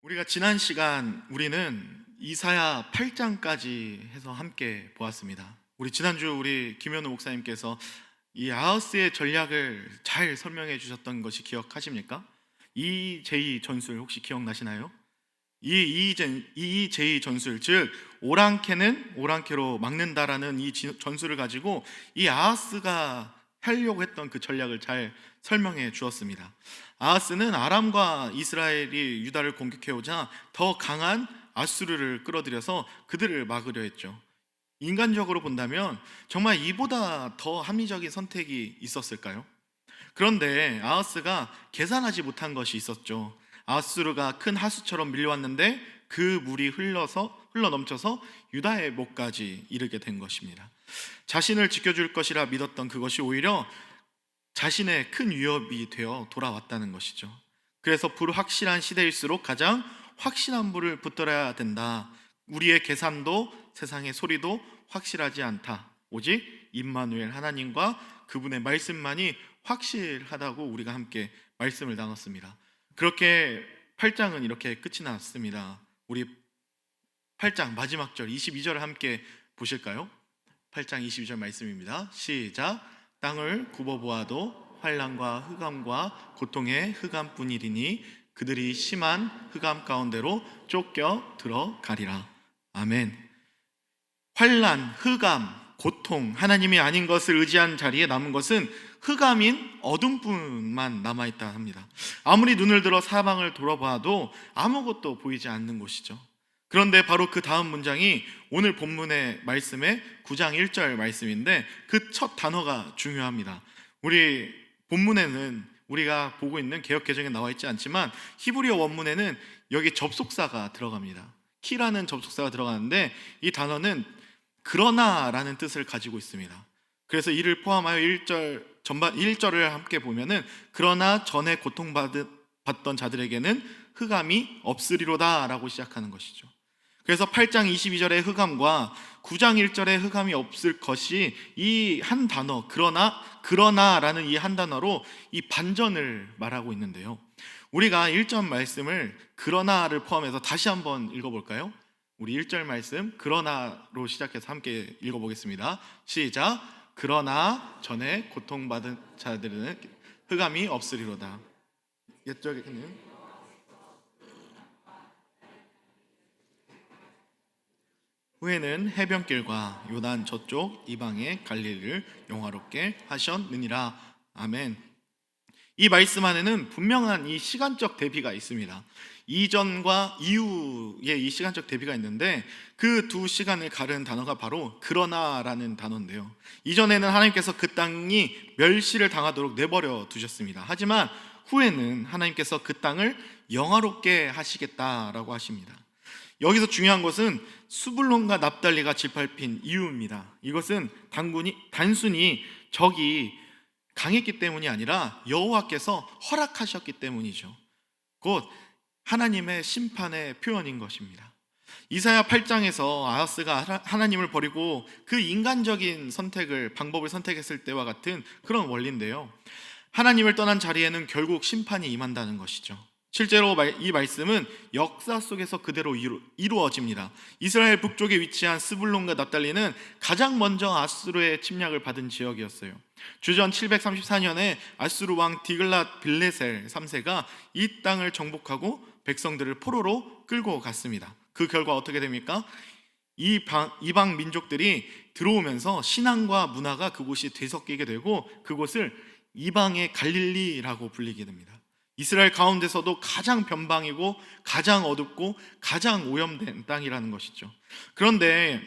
우리가 지난 시간 우리는 이사야 8장까지 해서 함께 보았습니다. 지난주 우리 김현우 목사님께서 이 아하스의 전략을 잘 설명해 주셨던 것이 기억하십니까? 이제이 전술 혹시 기억나시나요? 이제이 전술, 즉 오랑캐는 오랑캐로 막는다라는 이 전술을 가지고 이 아하스가 하려고 했던 그 전략을 잘 설명해 주었습니다. 아하스는 아람과 이스라엘이 유다를 공격해오자 더 강한 아수르를 끌어들여서 그들을 막으려 했죠. 인간적으로 본다면 정말 이보다 더 합리적인 선택이 있었을까요? 그런데 아하스가 계산하지 못한 것이 있었죠. 아수르가 큰 하수처럼 밀려왔는데 그 물이 흘러 넘쳐서 유다의 목까지 이르게 된 것입니다. 자신을 지켜줄 것이라 믿었던 그것이 오히려 자신의 큰 위협이 되어 돌아왔다는 것이죠. 그래서 불확실한 시대일수록 가장 확실한 불을 붙들어야 된다. 우리의 계산도 세상의 소리도 확실하지 않다. 오직 임마누엘 하나님과 그분의 말씀만이 확실하다고 우리가 함께 말씀을 나눴습니다. 그렇게 8장은 이렇게 끝이 났습니다. 우리 8장 마지막 절 22절을 함께 보실까요? 8장 22절 말씀입니다. 시작. 땅을 굽어보아도 환난과 흑암과 고통의 흑암뿐이리니 그들이 심한 흑암 가운데로 쫓겨 들어가리라. 아멘. 환난, 흑암, 고통, 하나님이 아닌 것을 의지한 자리에 남은 것은 흑암인 어둠뿐만 남아있다 합니다. 아무리 눈을 들어 사방을 돌아봐도 아무것도 보이지 않는 곳이죠. 그런데 바로 그 다음 문장이 오늘 본문의 말씀의 9장 1절 말씀인데 그 첫 단어가 중요합니다. 우리 본문에는 우리가 보고 있는 개역개정에 나와 있지 않지만 히브리어 원문에는 여기 접속사가 들어갑니다. 키라는 접속사가 들어가는데 이 단어는 그러나라는 뜻을 가지고 있습니다. 그래서 이를 포함하여 1절을 함께 보면은 그러나 전에 고통받던 자들에게는 흑암이 없으리로다 라고 시작하는 것이죠. 그래서 8장 22절의 흑암과 9장 1절의 흑암이 없을 것이 이 한 단어 그러나라는 이 한 단어로 이 반전을 말하고 있는데요. 우리가 1절 말씀을 그러나를 포함해서 다시 한번 읽어볼까요? 우리 1절 말씀 그러나로 시작해서 함께 읽어보겠습니다. 시작. 그러나 전에 고통받은 자들은 흑암이 없으리로다. 이쪽에는 후에는 해변길과 요단 저쪽 이방의 갈릴리를 영화롭게 하셨느니라. 아멘. 이 말씀 안에는 분명한 이 시간적 대비가 있습니다. 이전과 이후의 이 시간적 대비가 있는데 그 두 시간을 가르는 단어가 바로 그러나라는 단어인데요. 이전에는 하나님께서 그 땅이 멸시를 당하도록 내버려 두셨습니다. 하지만 후에는 하나님께서 그 땅을 영화롭게 하시겠다라고 하십니다. 여기서 중요한 것은 수불론과 납달리가 짓밟힌 이유입니다. 이것은 단순히 적이 강했기 때문이 아니라 여호와께서 허락하셨기 때문이죠. 곧 하나님의 심판의 표현인 것입니다. 이사야 8장에서 아하스가 하나님을 버리고 그 인간적인 방법을 선택했을 때와 같은 그런 원리인데요. 하나님을 떠난 자리에는 결국 심판이 임한다는 것이죠. 실제로 이 말씀은 역사 속에서 그대로 이루어집니다. 이스라엘 북쪽에 위치한 스불론과 납달리는 가장 먼저 아수르의 침략을 받은 지역이었어요. 주전 734년에 아수르 왕 디글랏 빌레셀 3세가 이 땅을 정복하고 백성들을 포로로 끌고 갔습니다. 그 결과 어떻게 됩니까? 이방 민족들이 들어오면서 신앙과 문화가 그곳이 뒤섞이게 되고 그곳을 이방의 갈릴리라고 불리게 됩니다. 이스라엘 가운데서도 가장 변방이고 가장 어둡고 가장 오염된 땅이라는 것이죠. 그런데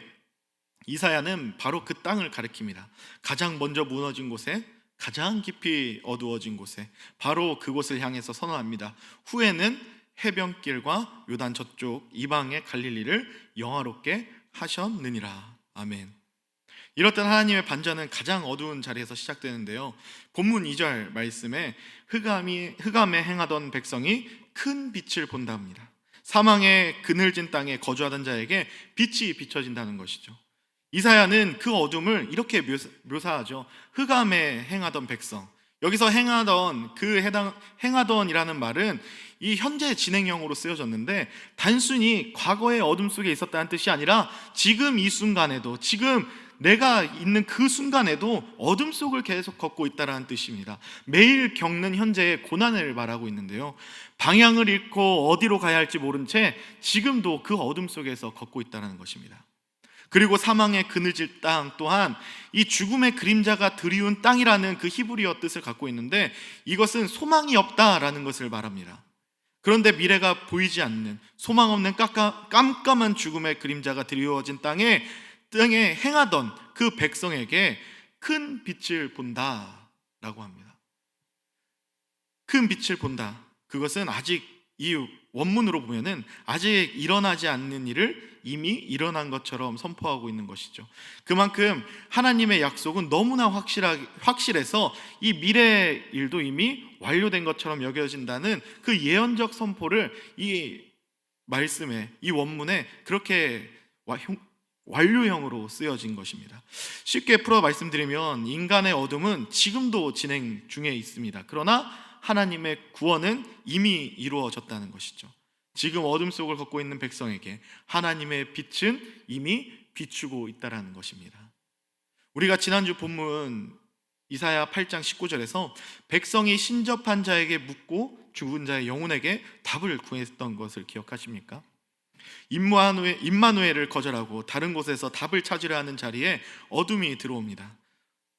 이사야는 바로 그 땅을 가리킵니다. 가장 먼저 무너진 곳에, 가장 깊이 어두워진 곳에, 바로 그곳을 향해서 선언합니다. 후에는 해변길과 요단 저쪽 이방의 갈릴리를 영화롭게 하셨느니라. 아멘. 이렇듯 하나님의 반전은 가장 어두운 자리에서 시작되는데요. 본문 2절 말씀에 흑암에 행하던 백성이 큰 빛을 본답니다. 사망의 그늘진 땅에 거주하던 자에게 빛이 비춰진다는 것이죠. 이사야는 그 어둠을 이렇게 묘사하죠. 흑암에 행하던 백성. 여기서 행하던이라는 말은 이 현재 진행형으로 쓰여졌는데 단순히 과거의 어둠 속에 있었다는 뜻이 아니라 지금 이 순간에도, 지금 내가 있는 그 순간에도 어둠 속을 계속 걷고 있다는 뜻입니다. 매일 겪는 현재의 고난을 말하고 있는데요, 방향을 잃고 어디로 가야 할지 모른 채 지금도 그 어둠 속에서 걷고 있다는 것입니다. 그리고 사망의 그늘질 땅 또한 이 죽음의 그림자가 드리운 땅이라는 그 히브리어 뜻을 갖고 있는데, 이것은 소망이 없다라는 것을 말합니다. 그런데 미래가 보이지 않는 소망 없는 깜깜한 죽음의 그림자가 드리워진 땅에 행하던 그 백성에게 큰 빛을 본다라고 합니다. 큰 빛을 본다. 그것은 아직 이 원문으로 보면은 아직 일어나지 않는 일을 이미 일어난 것처럼 선포하고 있는 것이죠. 그만큼 하나님의 약속은 너무나 확실해서 이 미래 일도 이미 완료된 것처럼 여겨진다는 그 예언적 선포를 이 말씀에, 이 원문에 그렇게 완료형으로 쓰여진 것입니다. 쉽게 풀어 말씀드리면 인간의 어둠은 지금도 진행 중에 있습니다. 그러나 하나님의 구원은 이미 이루어졌다는 것이죠. 지금 어둠 속을 걷고 있는 백성에게 하나님의 빛은 이미 비추고 있다는 것입니다. 우리가 지난주 본문 이사야 8장 19절에서 백성이 신접한 자에게 묻고 죽은 자의 영혼에게 답을 구했던 것을 기억하십니까? 임마누엘을 거절하고 다른 곳에서 답을 찾으려 하는 자리에 어둠이 들어옵니다.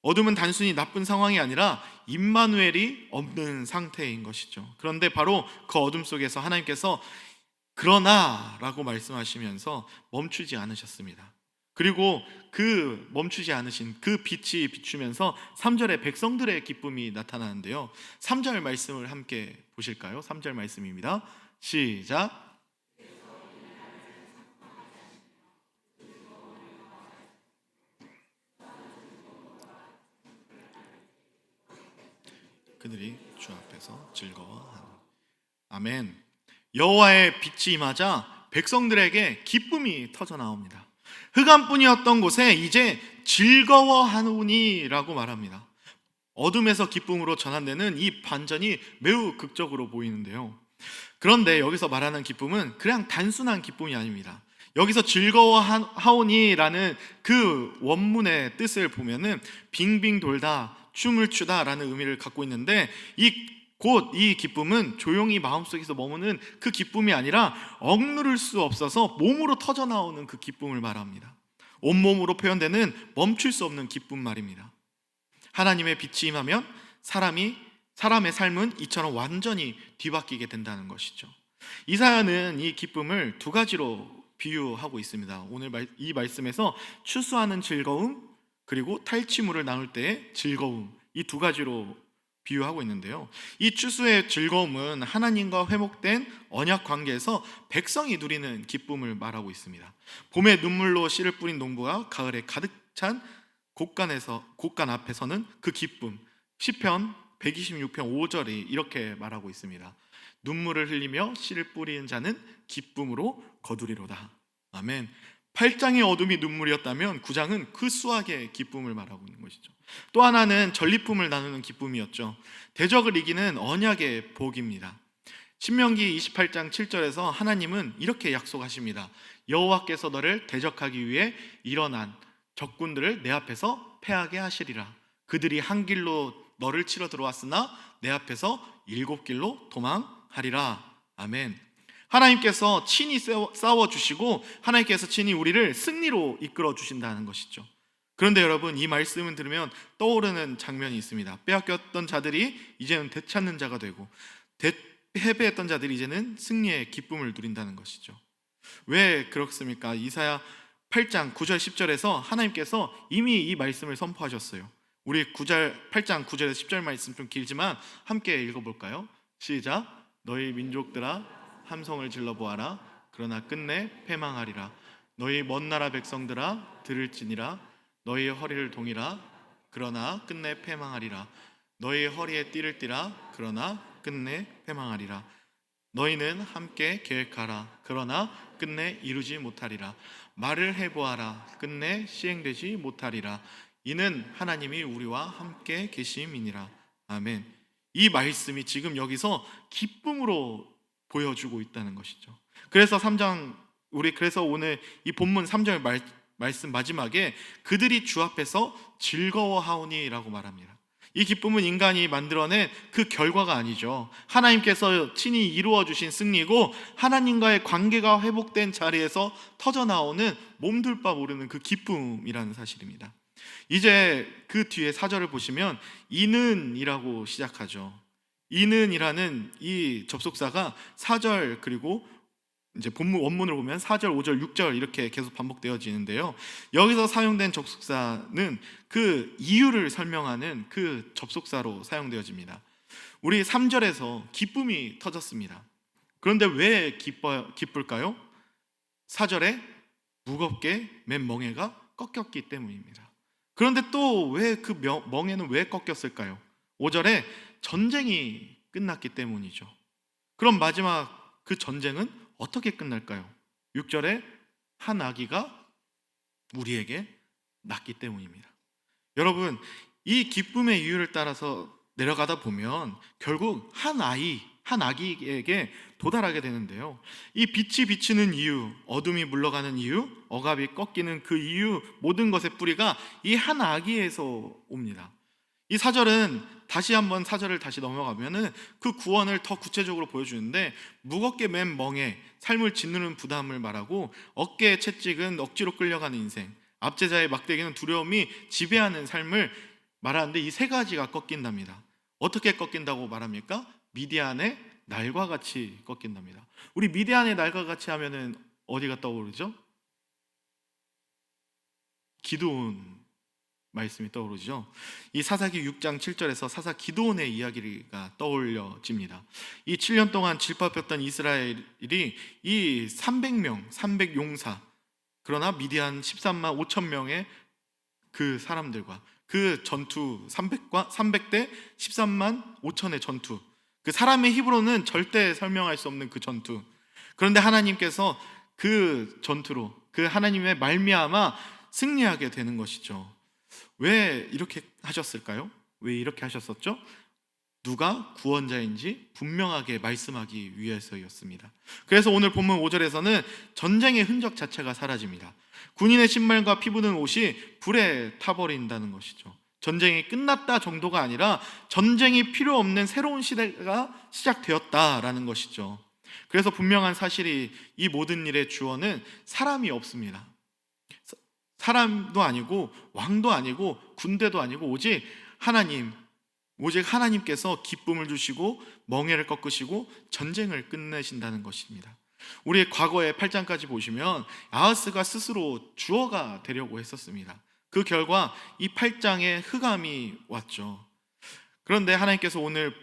어둠은 단순히 나쁜 상황이 아니라 임마누엘이 없는 상태인 것이죠. 그런데 바로 그 어둠 속에서 하나님께서 그러나 라고 말씀하시면서 멈추지 않으셨습니다. 그리고 그 멈추지 않으신 그 빛이 비추면서 3절에 백성들의 기쁨이 나타나는데요, 3절 말씀을 함께 보실까요? 3절 말씀입니다. 시작. 그들이 주 앞에서 즐거워하는. 아멘. 여호와의 빛이 임하자 백성들에게 기쁨이 터져 나옵니다. 흑암뿐이었던 곳에 이제 즐거워하노니라고 말합니다. 어둠에서 기쁨으로 전환되는 이 반전이 매우 극적으로 보이는데요, 그런데 여기서 말하는 기쁨은 그냥 단순한 기쁨이 아닙니다. 여기서 즐거워하오니라는 그 원문의 뜻을 보면은 빙빙 돌다, 춤을 추다 라는 의미를 갖고 있는데, 곧 이 기쁨은 조용히 마음속에서 머무는 그 기쁨이 아니라 억누를 수 없어서 몸으로 터져 나오는 그 기쁨을 말합니다. 온몸으로 표현되는 멈출 수 없는 기쁨 말입니다. 하나님의 빛이 임하면 사람의 삶은 이처럼 완전히 뒤바뀌게 된다는 것이죠. 이사야는 이 기쁨을 두 가지로 비유하고 있습니다. 오늘 이 말씀에서 추수하는 즐거움, 그리고 탈취물을 나눌 때의 즐거움, 이 두 가지로 비유하고 있는데요, 이 추수의 즐거움은 하나님과 회복된 언약 관계에서 백성이 누리는 기쁨을 말하고 있습니다. 봄에 눈물로 씨를 뿌린 농부가 가을에 가득 찬 곡간 앞에서는 그 기쁨, 시편 126편 5절이 이렇게 말하고 있습니다. 눈물을 흘리며 씨를 뿌리는 자는 기쁨으로 거두리로다. 아멘. 8장의 어둠이 눈물이었다면 9장은 그 수확의 기쁨을 말하고 있는 것이죠. 또 하나는 전리품을 나누는 기쁨이었죠. 대적을 이기는 언약의 복입니다. 신명기 28장 7절에서 하나님은 이렇게 약속하십니다. 여호와께서 너를 대적하기 위해 일어난 적군들을 내 앞에서 패하게 하시리라. 그들이 한 길로 너를 치러 들어왔으나 내 앞에서 7길로 도망하리라. 아멘. 하나님께서 친히 싸워주시고 하나님께서 친히 우리를 승리로 이끌어 주신다는 것이죠. 그런데 여러분, 이 말씀을 들으면 떠오르는 장면이 있습니다. 빼앗겼던 자들이 이제는 되찾는 자가 되고 패배했던 자들이 이제는 승리의 기쁨을 누린다는 것이죠. 왜 그렇습니까? 이사야 8장 9절 10절에서 하나님께서 이미 이 말씀을 선포하셨어요. 우리 8장 9절에서 10절 말씀 좀 길지만 함께 읽어볼까요? 시작. 너희 민족들아 함성을 질러보아라. 그러나 끝내 패망하리라. 너희 먼 나라 백성들아 들을지니라. 너희의 허리를 동이라. 그러나 끝내 패망하리라. 너희의 허리에 띠를 띠라. 그러나 끝내 패망하리라. 너희는 함께 계획하라. 그러나 끝내 이루지 못하리라. 말을 해보아라. 끝내 시행되지 못하리라. 이는 하나님이 우리와 함께 계심이니라. 아멘. 이 말씀이 지금 여기서 기쁨으로 보여주고 있다는 것이죠. 그래서 3장 그래서 오늘 이 본문 3절 말씀 마지막에 그들이 주 앞에서 즐거워하오니라고 말합니다. 이 기쁨은 인간이 만들어낸 그 결과가 아니죠. 하나님께서 친히 이루어 주신 승리고 하나님과의 관계가 회복된 자리에서 터져 나오는 몸둘 바 모르는 그 기쁨이라는 사실입니다. 이제 그 뒤에 4절을 보시면 이는이라고 시작하죠. 이는이라는 이 접속사가 4절 그리고 이제 본문 원문을 보면 4절, 5절, 6절 이렇게 계속 반복되어지는데요. 여기서 사용된 접속사는 그 이유를 설명하는 그 접속사로 사용되어집니다. 우리 3절에서 기쁨이 터졌습니다. 그런데 왜 기쁠까요? 4절에 무겁게 맨 멍에가 꺾였기 때문입니다. 그런데 또 왜 그 멍에는 왜 꺾였을까요? 5절에 전쟁이 끝났기 때문이죠. 그럼 마지막 그 전쟁은 어떻게 끝날까요? 6절에 한 아기가 우리에게 낳기 때문입니다. 여러분, 이 기쁨의 이유를 따라서 내려가다 보면 결국 한 아기에게 도달하게 되는데요. 이 빛이 비치는 이유, 어둠이 물러가는 이유, 억압이 꺾이는 그 이유, 모든 것의 뿌리가 이 한 아기에서 옵니다. 이 4절은 다시 한번 4절을 다시 넘어가면은 그 구원을 더 구체적으로 보여주는데, 무겁게 맨 멍에 삶을 짓누르는 부담을 말하고, 어깨에 채찍은 억지로 끌려가는 인생, 압제자의 막대기는 두려움이 지배하는 삶을 말하는데, 이 세 가지가 꺾인답니다. 어떻게 꺾인다고 말합니까? 미디안의 날과 같이 꺾인답니다. 우리 미디안의 날과 같이 하면은 어디가 떠오르죠? 기드온 말씀이 떠오르죠. 이 사사기 6장 7절에서 사사 기드온의 이야기가 떠올려집니다. 이 7년 동안 질밥했던 이스라엘이 이 300용사, 그러나 미디안 13만 5천 명의 그 사람들과 그 전투 300대 13만 5천의 전투, 그 사람의 힘으로는 절대 설명할 수 없는 그 전투. 그런데 하나님께서 그 전투로 그 하나님의 말미암아 승리하게 되는 것이죠. 왜 이렇게 하셨을까요? 왜 이렇게 하셨었죠? 누가 구원자인지 분명하게 말씀하기 위해서였습니다. 그래서 오늘 본문 5절에서는 전쟁의 흔적 자체가 사라집니다. 군인의 신발과 피 묻은 옷이 불에 타버린다는 것이죠. 전쟁이 끝났다 정도가 아니라 전쟁이 필요 없는 새로운 시대가 시작되었다라는 것이죠. 그래서 분명한 사실이, 이 모든 일의 주어는 사람이 없습니다. 사람도 아니고 왕도 아니고 군대도 아니고 오직 하나님께서 기쁨을 주시고 멍에를 꺾으시고 전쟁을 끝내신다는 것입니다. 우리의 과거의 8장까지 보시면 아하스가 스스로 주어가 되려고 했었습니다. 그 결과 이 8장에 흑암이 왔죠. 그런데 하나님께서 오늘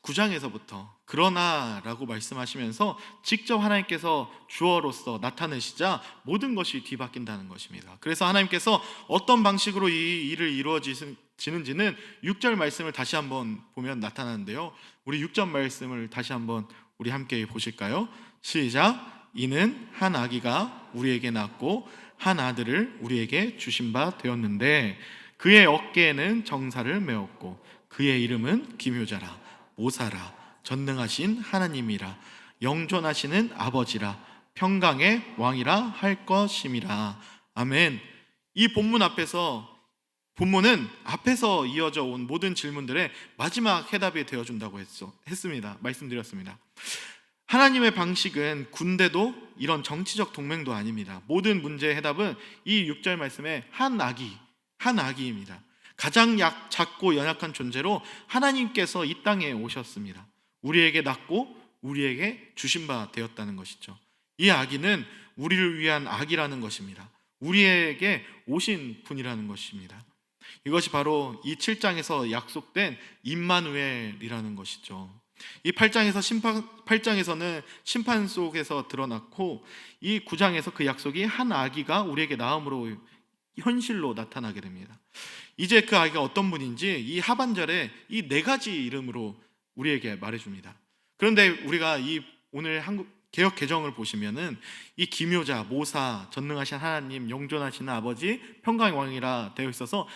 9장에서부터 그러나라고 말씀하시면서 직접 하나님께서 주어로서 나타내시자 모든 것이 뒤바뀐다는 것입니다. 그래서 하나님께서 어떤 방식으로 이 일을 이루어지는지는 6절 말씀을 다시 한번 보면 나타나는데요. 우리 6절 말씀을 다시 한번 우리 함께 보실까요? 시작. 이는 한 아기가 우리에게 낳고 한 아들을 우리에게 주신 바 되었는데 그의 어깨에는 정사를 메었고 그의 이름은 기묘자라 모사라 전능하신 하나님이라 영존하시는 아버지라 평강의 왕이라 할 것임이라. 아멘. 이 본문은 앞에서 이어져 온 모든 질문들의 마지막 해답이 되어준다고 했습니다. 말씀드렸습니다. 하나님의 방식은 군대도 이런 정치적 동맹도 아닙니다. 모든 문제의 해답은 이 6절 말씀에 한 아기입니다. 가장 작고 연약한 존재로 하나님께서 이 땅에 오셨습니다. 우리에게 낳고 우리에게 주신 바 되었다는 것이죠. 이 아기는 우리를 위한 아기라는 것입니다. 우리에게 오신 분이라는 것입니다. 이것이 바로 이 7장에서 약속된 임마누엘이라는 것이죠. 이 8장에서는 심판 속에서 드러났고, 이 9장에서 그 약속이 한 아기가 우리에게 나음으로 현실로 나타나게 됩니다. 이제 그 아기가 어떤 분인지 이 하반절에 이 네 가지 이름으로 우리에게 말해줍니다. 그런데 우리가 이 오늘 한국 개역 개정을 보시면은 이 기묘자, 모사, 전능하신 하나님, 영존하시는 아버지, 평강의 왕이라 되어 있어서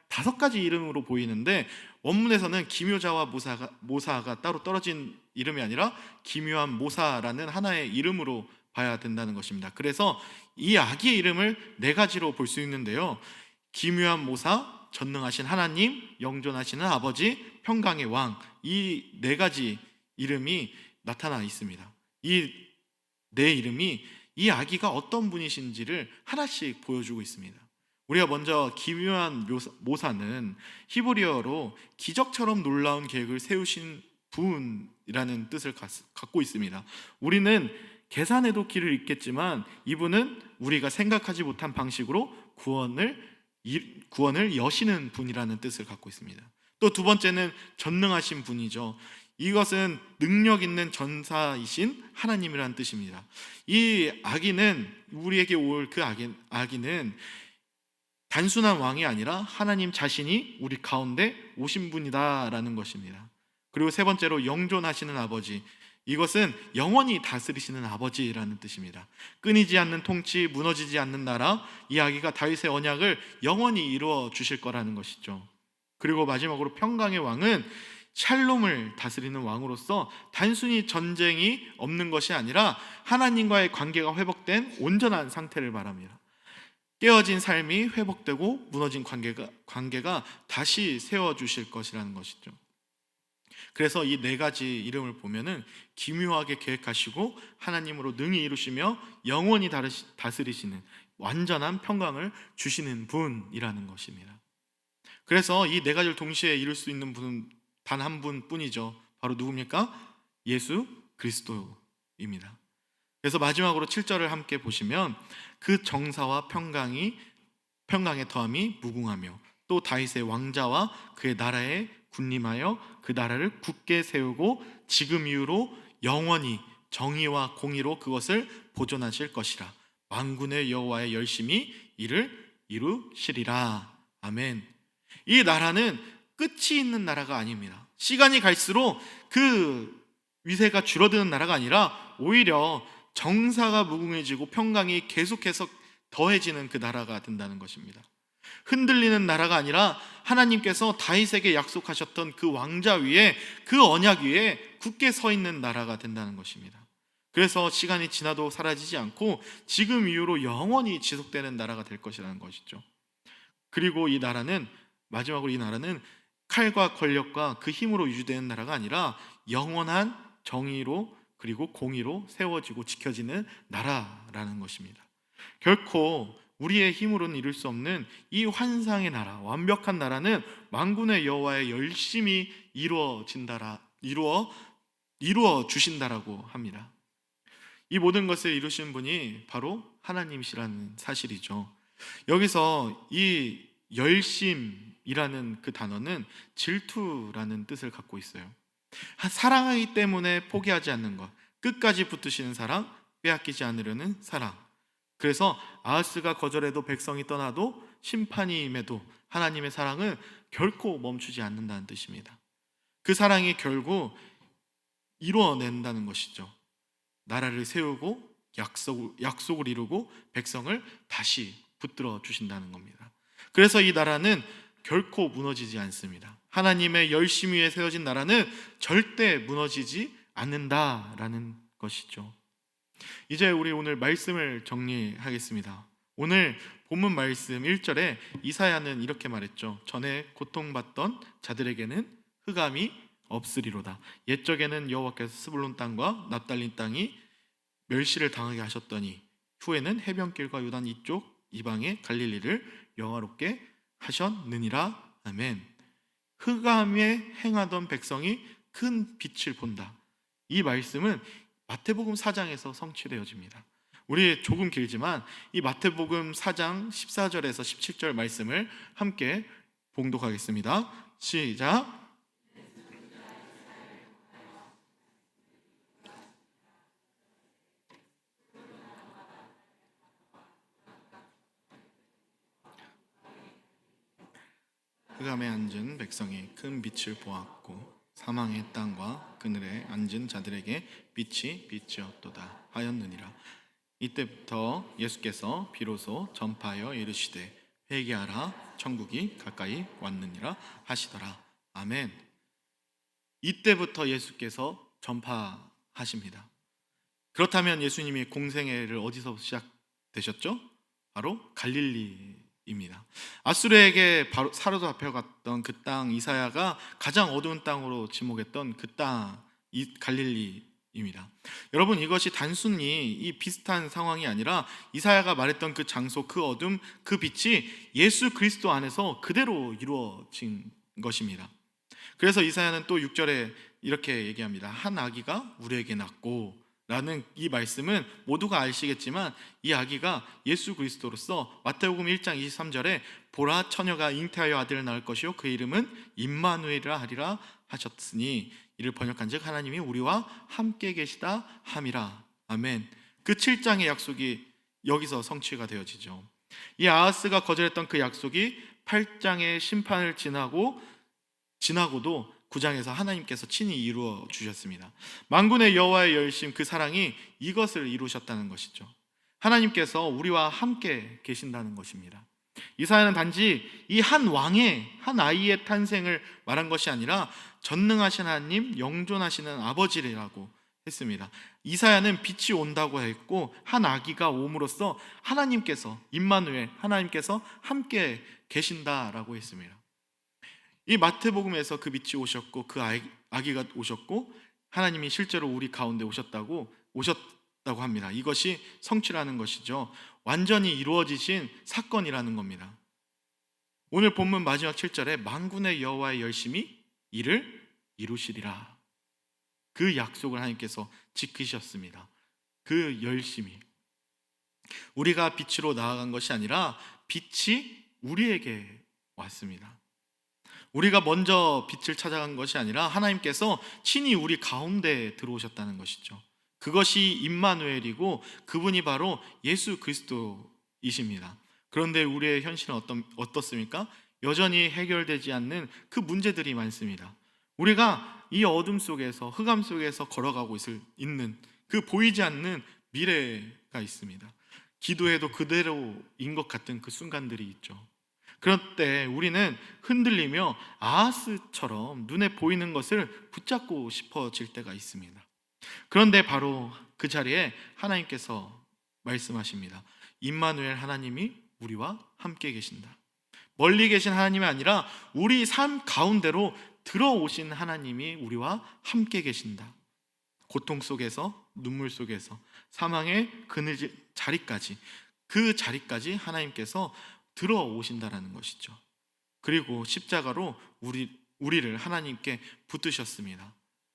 다섯 가지 이름으로 보이는데 원문에서는 기묘자와 모사가 따로 떨어진 이름이 아니라 기묘한 모사라는 하나의 이름으로 봐야 된다는 것입니다. 그래서 이 아기의 이름을 네 가지로 볼 수 있는데요. 기묘한 모사, 전능하신 하나님, 영존하시는 아버지, 평강의 왕, 이 네 가지 이름이 나타나 있습니다. 이 네 이름이 이 아기가 어떤 분이신지를 하나씩 보여주고 있습니다. 우리가 먼저 기묘한 모사는 히브리어로 기적처럼 놀라운 계획을 세우신 분이라는 뜻을 갖고 있습니다. 우리는 계산에도 길을 잇겠지만 이분은 우리가 생각하지 못한 방식으로 구원을 여시는 분이라는 뜻을 갖고 있습니다. 또 두 번째는 전능하신 분이죠. 이것은 능력 있는 전사이신 하나님이라는 뜻입니다. 이 아기는 우리에게 올 그 아기는 단순한 왕이 아니라 하나님 자신이 우리 가운데 오신 분이다라는 것입니다. 그리고 세 번째로 영존하시는 아버지, 이것은 영원히 다스리시는 아버지라는 뜻입니다. 끊이지 않는 통치, 무너지지 않는 나라, 이 아기가 다윗의 언약을 영원히 이루어 주실 거라는 것이죠. 그리고 마지막으로 평강의 왕은 샬롬을 다스리는 왕으로서 단순히 전쟁이 없는 것이 아니라 하나님과의 관계가 회복된 온전한 상태를 말합니다. 깨어진 삶이 회복되고 무너진 관계가 다시 세워주실 것이라는 것이죠. 그래서 이 네 가지 이름을 보면은 기묘하게 계획하시고 하나님으로 능히 이루시며 영원히 다스리시는 완전한 평강을 주시는 분이라는 것입니다. 그래서 이 네 가지를 동시에 이룰 수 있는 분은 단 한 분뿐이죠. 바로 누굽니까? 예수 그리스도입니다. 그래서 마지막으로 7절을 함께 보시면 그 정사와 평강의 더함이 무궁하며 또 다윗의 왕자와 그의 나라에 군림하여 그 나라를 굳게 세우고 지금 이후로 영원히 정의와 공의로 그것을 보존하실 것이라. 만군의 여호와의 열심히 이를 이루시리라. 아멘. 이 나라는 끝이 있는 나라가 아닙니다. 시간이 갈수록 그 위세가 줄어드는 나라가 아니라 오히려 정사가 무궁해지고 평강이 계속해서 더해지는 그 나라가 된다는 것입니다. 흔들리는 나라가 아니라 하나님께서 다윗에게 약속하셨던 그 왕자 위에, 그 언약 위에 굳게 서 있는 나라가 된다는 것입니다. 그래서 시간이 지나도 사라지지 않고 지금 이후로 영원히 지속되는 나라가 될 것이라는 것이죠. 그리고 마지막으로 이 나라는 칼과 권력과 그 힘으로 유지되는 나라가 아니라 영원한 정의로 그리고 공의로 세워지고 지켜지는 나라라는 것입니다. 결코 우리의 힘으로는 이룰 수 없는 이 환상의 나라, 완벽한 나라는 만군의 여호와의 열심히 이루어 주신다라고 합니다. 이 모든 것을 이루신 분이 바로 하나님이시라는 사실이죠. 여기서 이 열심이라는 그 단어는 질투라는 뜻을 갖고 있어요. 사랑하기 때문에 포기하지 않는 것, 끝까지 붙으시는 사랑, 빼앗기지 않으려는 사랑. 그래서 아하스가 거절해도 백성이 떠나도 심판이 임해도 하나님의 사랑은 결코 멈추지 않는다는 뜻입니다. 그 사랑이 결국 이루어낸다는 것이죠. 나라를 세우고 약속을 이루고 백성을 다시 붙들어 주신다는 겁니다. 그래서 이 나라는 결코 무너지지 않습니다. 하나님의 열심 위에 세워진 나라는 절대 무너지지 않는다라는 것이죠. 이제 우리 오늘 말씀을 정리하겠습니다. 오늘 본문 말씀 1절에 이사야는 이렇게 말했죠. 전에 고통받던 자들에게는 흑암이 없으리로다. 옛적에는 여호와께서 스불론 땅과 납달리 땅이 멸시를 당하게 하셨더니 후에는 해변길과 요단 이쪽 이방의 갈릴리를 영화롭게 하셨느니라. 아멘. 흑암에 행하던 백성이 큰 빛을 본다. 이 말씀은 마태복음 4장에서 성취되어집니다. 우리 조금 길지만 이 마태복음 4장 14절에서 17절 말씀을 함께 봉독하겠습니다. 시작. 흑암에 앉은 백성이 큰 빛을 보았고 사망의 땅과 그늘에 앉은 자들에게 빛이 빛이었도다 하였느니라. 이때부터 예수께서 비로소 전파하여 이르시되 회개하라 천국이 가까이 왔느니라 하시더라. 아멘. 이때부터 예수께서 전파하십니다. 그렇다면 예수님이 공생애를 어디서 시작되셨죠? 바로 갈릴리입니다. 아수르에게 바로 사로잡혀갔던 그 땅, 이사야가 가장 어두운 땅으로 지목했던 그 땅, 이 갈릴리입니다. 여러분, 이것이 단순히 이 비슷한 상황이 아니라 이사야가 말했던 그 장소, 그 어둠, 그 빛이 예수 그리스도 안에서 그대로 이루어진 것입니다. 그래서 이사야는 또 6절에 이렇게 얘기합니다. 한 아기가 우리에게 낳고, 라는 이 말씀은 모두가 아시겠지만 이 아기가 예수 그리스도로서 마태복음 1장 23절에 보라 처녀가 잉태하여 아들을 낳을 것이요 그 이름은 임마누엘이라 하리라 하셨으니, 이를 번역한즉 하나님이 우리와 함께 계시다 함이라. 아멘. 그 7장의 약속이 여기서 성취가 되어지죠. 이 아하스가 거절했던 그 약속이 8장의 심판을 지나고도 9장에서 하나님께서 친히 이루어 주셨습니다. 만군의 여호와의 열심, 그 사랑이 이것을 이루셨다는 것이죠. 하나님께서 우리와 함께 계신다는 것입니다. 이사야는 단지 이 한 왕의, 한 아이의 탄생을 말한 것이 아니라 전능하신 하나님, 영존하시는 아버지라고 했습니다. 이사야는 빛이 온다고 했고 한 아기가 옴으로써 하나님께서, 임마누엘, 하나님께서 함께 계신다라고 했습니다. 이 마태복음에서 그 빛이 오셨고 그 아기가 오셨고 하나님이 실제로 우리 가운데 오셨다고 합니다. 이것이 성취라는 것이죠. 완전히 이루어지신 사건이라는 겁니다. 오늘 본문 마지막 7절에 만군의 여호와의 열심히 이를 이루시리라. 그 약속을 하나님께서 지키셨습니다. 그 열심히, 우리가 빛으로 나아간 것이 아니라 빛이 우리에게 왔습니다. 우리가 먼저 빛을 찾아간 것이 아니라 하나님께서 친히 우리 가운데 들어오셨다는 것이죠. 그것이 임마누엘이고 그분이 바로 예수 그리스도이십니다. 그런데 우리의 현실은 어떻습니까? 여전히 해결되지 않는 그 문제들이 많습니다. 우리가 이 어둠 속에서, 흑암 속에서 걸어가고 있는 그 보이지 않는 미래가 있습니다. 기도해도 그대로인 것 같은 그 순간들이 있죠. 그럴 때 우리는 흔들리며 아하스처럼 눈에 보이는 것을 붙잡고 싶어질 때가 있습니다. 그런데 바로 그 자리에 하나님께서 말씀하십니다. 임마누엘, 하나님이 우리와 함께 계신다. 멀리 계신 하나님이 아니라 우리 삶 가운데로 들어오신 하나님이 우리와 함께 계신다. 고통 속에서, 눈물 속에서, 사망의 그늘진 자리까지, 그 자리까지 하나님께서 들어오신다라는 것이죠. 그리고 십자가로 우리를 하나님께 붙드셨습니다.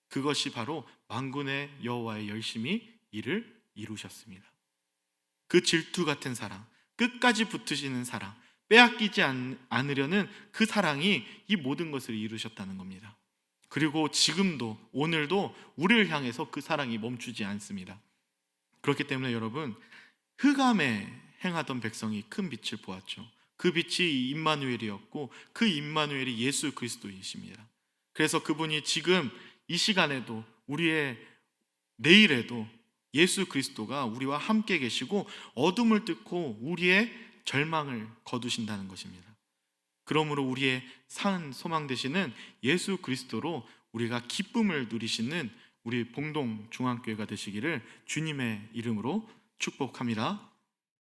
그것이 바로 만군의 여호와의 열심히 이를 이루셨습니다. 그 질투 같은 사랑, 끝까지 붙으시는 사랑, 빼앗기지 않으려는 그 사랑이 이 모든 것을 이루셨다는 겁니다. 그리고 지금도, 오늘도 우리를 향해서 그 사랑이 멈추지 않습니다. 그렇기 때문에 여러분, 흑암에 행하던 백성이 큰 빛을 보았죠. 그 빛이 임마누엘이었고 그 임마누엘이 예수 그리스도이십니다. 그래서 그분이 지금 이 시간에도, 우리의 내일에도 예수 그리스도가 우리와 함께 계시고 어둠을 뚫고 우리의 절망을 거두신다는 것입니다. 그러므로 우리의 산 소망 되시는 예수 그리스도로 우리가 기쁨을 누리시는 우리 봉동 중앙교회가 되시기를 주님의 이름으로 축복합니다.